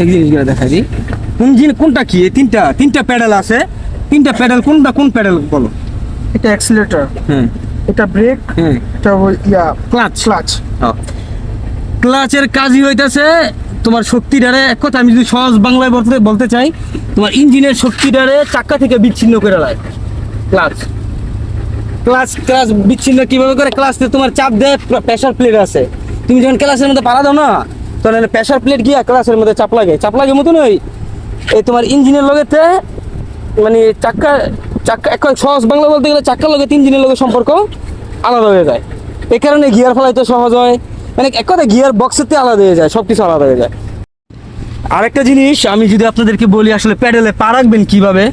এই জিনিসগুলো দেখাই দিই। কোনটা কি? এই তিনটা প্যাডেল আছে। তিনটা প্যাডেল কোন প্যাডেল বলো? এটা অ্যাক্সিলারেটর, হ্যাঁ এটা ব্রেক, হ্যাঁ, এটা ক্লাচ। ক্লাচের কাজই হইতেছে তোমার শক্তিটারে, এক কথা আমি যদি সহজ বাংলায় বলতে চাই, তোমার ইঞ্জিনের শক্তিটারে চাক্কা থেকে বিচ্ছিন্ন করে দেয় ক্লাচ। ক্লাচ বিচ্ছিন্ন কিভাবে করে? ক্লাচে তোমার চাপ দেয়, প্রেসার প্লেট আছে। তুমি যখন ক্লাচের মধ্যে পাড়া দাও না, তখন প্রেসার প্লেট গিয়া ক্লাচের মধ্যে চাপ লাগে মতো নয়। এই তোমার ইঞ্জিনের লগেতে মানে চাক্কা এক সহজ বাংলা বলতে গেলে চাক্কার লগে ইঞ্জিনের লগে সম্পর্ক আলাদা হয়ে যায়। এই কারণে গিয়ার ফেলাইতে সহজ হয়, মানে এক কথা গিয়ার বক্সেতে আলাদা হয়ে যায়, সব কিছু আলাদা হয়ে যায়। আরেকটা জিনিস আমি যদি আপনাদেরকে বলি, আসলে প্যাডেলে পা রাখবেন কিভাবে।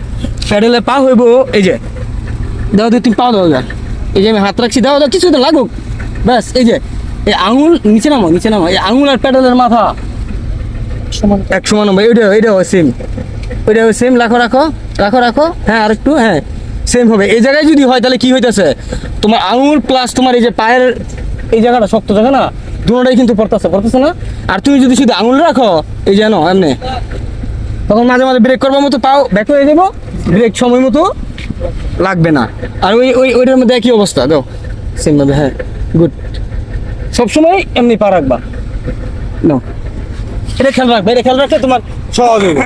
প্যাডেলে পা হইব এই যে, দাও তুমি পা দাও, এই যে আমি হাত রাখছি, দাও কিছু তো লাগুক, ব্যাস। এই যে এই আঙুল নিচে নামো, এই আঙুল আর প্যাডেলের মাথা এক সমান হবে। ওইটাও সেম, সেম। রাখো, হ্যাঁ আরেকটু, হ্যাঁ সেম হবে। এই জায়গায় যদি হয় তাহলে কি হইতেছে, তোমার আঙুল প্লাস তোমার এই যে পায়ের এই জায়গাটা শক্ত জায়গা না, দুটোটাই কিন্তু পড়তেছে না। আর তুমি যদি শুধু আঙুল রাখো এই যেন এমনি, তখন মাঝে মাঝে ব্রেক করবার মতো পাও ব্যাক হয়ে যাবো, ব্রেক সময় মতো লাগবে না। আর ওইটার মধ্যে একই অবস্থা, দাও সেম ভাবে, হ্যাঁ গুড। সবসময় এমনি পা রাখবা, নাও। এটা খেয়াল রাখবে তোমার সহজ হবে।